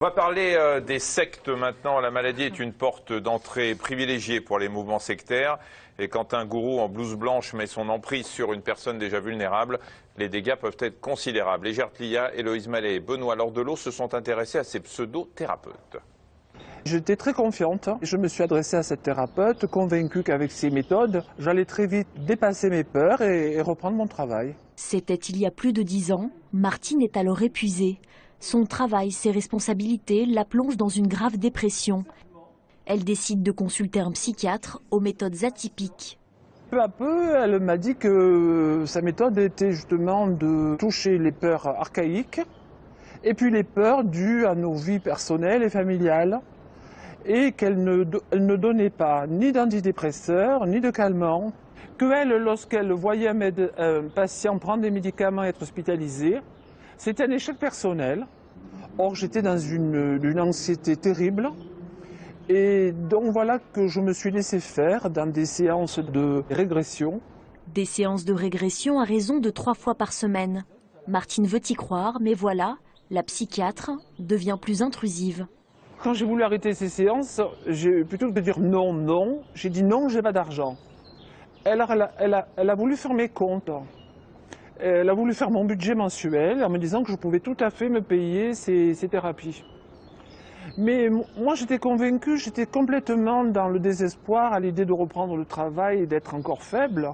On va parler des sectes maintenant. La maladie est une porte d'entrée privilégiée pour les mouvements sectaires. Et quand un gourou en blouse blanche met son emprise sur une personne déjà vulnérable, les dégâts peuvent être considérables. Les Gertlia, Héloïse Mallet et Benoît Lordelot se sont intéressés à ces pseudo-thérapeutes. J'étais très confiante. Je me suis adressée à cette thérapeute, convaincue qu'avec ses méthodes, j'allais très vite dépasser mes peurs et reprendre mon travail. C'était il y a plus de 10 ans. Martine est alors épuisée. Son travail, ses responsabilités la plongent dans une grave dépression. Elle décide de consulter un psychiatre aux méthodes atypiques. Peu à peu, elle m'a dit que sa méthode était justement de toucher les peurs archaïques et puis les peurs dues à nos vies personnelles et familiales. Et qu'elle ne donnait pas ni d'antidépresseurs, ni de calmants. Qu'elle, lorsqu'elle voyait un patient prendre des médicaments et être hospitalisé, c'était un échec personnel. Or, j'étais dans une anxiété terrible. Et donc voilà que je me suis laissé faire dans des séances de régression. Des séances de régression à raison de 3 fois par semaine. Martine veut y croire, mais voilà, la psychiatre devient plus intrusive. Quand j'ai voulu arrêter ces séances, plutôt que de dire non, j'ai dit non, j'ai pas d'argent. Elle a voulu faire mes comptes. Elle a voulu faire mon budget mensuel en me disant que je pouvais tout à fait me payer ces thérapies. Mais moi j'étais convaincue, j'étais complètement dans le désespoir à l'idée de reprendre le travail et d'être encore faible.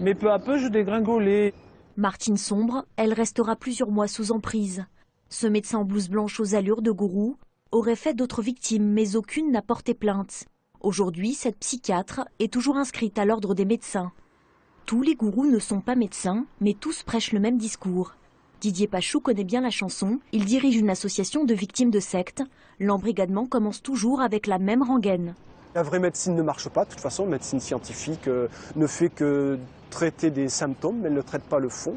Mais peu à peu je dégringolais. Martine sombre, elle restera plusieurs mois sous emprise. Ce médecin en blouse blanche aux allures de gourou aurait fait d'autres victimes, mais aucune n'a porté plainte. Aujourd'hui, cette psychiatre est toujours inscrite à l'ordre des médecins. Tous les gourous ne sont pas médecins, mais tous prêchent le même discours. Didier Pachou connaît bien la chanson. Il dirige une association de victimes de sectes. L'embrigadement commence toujours avec la même rengaine. La vraie médecine ne marche pas. De toute façon, la médecine scientifique ne fait que traiter des symptômes, mais elle ne traite pas le fond.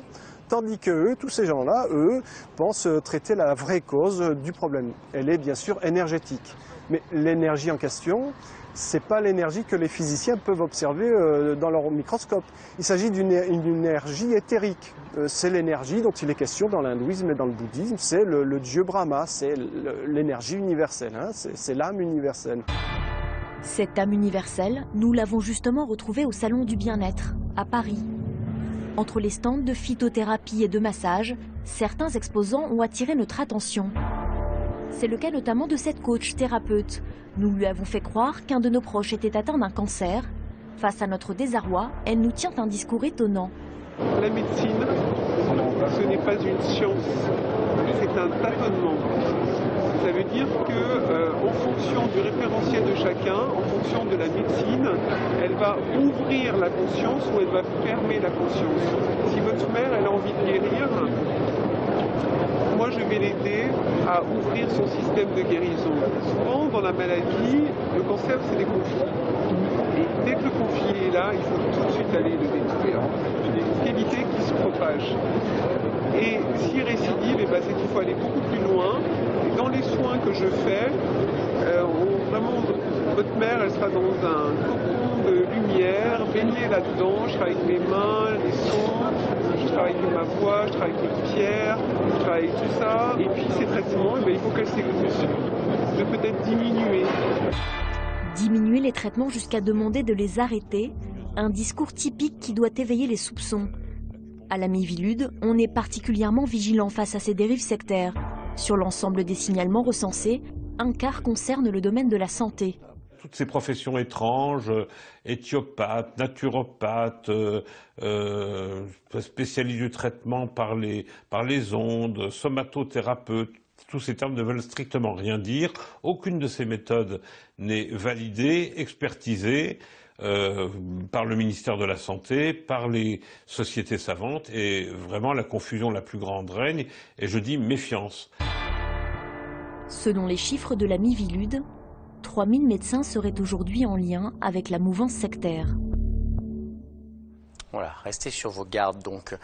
Tandis que eux, tous ces gens-là, eux, pensent traiter la vraie cause du problème. Elle est bien sûr énergétique. Mais l'énergie en question, ce n'est pas l'énergie que les physiciens peuvent observer dans leur microscope. Il s'agit d'une énergie éthérique. C'est l'énergie dont il est question dans l'hindouisme et dans le bouddhisme. C'est le dieu Brahma, c'est l'énergie universelle, hein, c'est l'âme universelle. Cette âme universelle, nous l'avons justement retrouvée au Salon du Bien-être, à Paris. Entre les stands de phytothérapie et de massage, certains exposants ont attiré notre attention. C'est le cas notamment de cette coach thérapeute. Nous lui avons fait croire qu'un de nos proches était atteint d'un cancer. Face à notre désarroi, elle nous tient un discours étonnant. La médecine, ce n'est pas une science, c'est un tâtonnement. Ça veut dire qu'en fonction du référentiel de chacun, en fonction de la médecine, elle va ouvrir la conscience ou elle va fermer la conscience. Si votre mère elle a envie de guérir, moi je vais l'aider à ouvrir son système de guérison. Souvent dans la maladie, le cancer c'est des conflits. Et dès que le conflit est là, il faut tout de suite aller le détruire pour éviter qu'il se propage. Et s'il récidive, c'est qu'il faut aller beaucoup plus loin. Et dans les soins que je fais, vraiment, votre mère, elle sera dans un cocon de lumière, baignée là-dedans. Je travaille avec mes mains, les sons, je travaille avec ma voix, je travaille avec les pierres, je travaille avec tout ça. Et puis ces traitements, il faut qu'elle s'exécute. De peut-être diminuer. Diminuer les traitements jusqu'à demander de les arrêter, un discours typique qui doit éveiller les soupçons. À la Miviludes, on est particulièrement vigilant face à ces dérives sectaires. Sur l'ensemble des signalements recensés, un quart concerne le domaine de la santé. Toutes ces professions étranges, éthiopathes, naturopathes, spécialistes du traitement par les ondes, somatothérapeutes, tous ces termes ne veulent strictement rien dire. Aucune de ces méthodes n'est validée, expertisée par le ministère de la Santé, par les sociétés savantes, et vraiment la confusion la plus grande règne, et je dis méfiance. Selon les chiffres de la Miviludes, 3000 médecins seraient aujourd'hui en lien avec la mouvance sectaire. Voilà, restez sur vos gardes donc.